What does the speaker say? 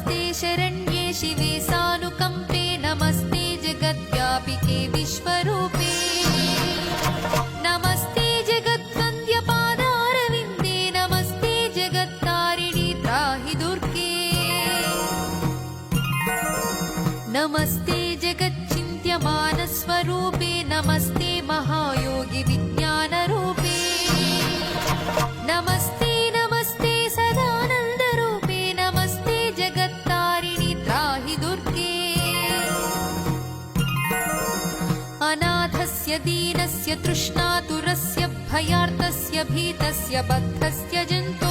नमस्ते शरण्ये शिवे सानुकम्पे नमस्ते जगद्व्यापिके विश्वरूपे नमस्ते जगद्वन्द्यपादारविन्दे नमस्ते जगत्तारिणि त्राहि दुर्गे नमस्ते जगच्चिन्त्यमानस्वरूपे नमस्ते महायोगि विज्ञानरूपे नमस्ते नमस्ते सदानन्दरूपे नमस्ते जगत्तारिणि त्राहि दुर्गे अनाथस्य दीनस्य तृष्णातुरस्य भयार्तस्य भीतस्य बद्धस्य जन्तु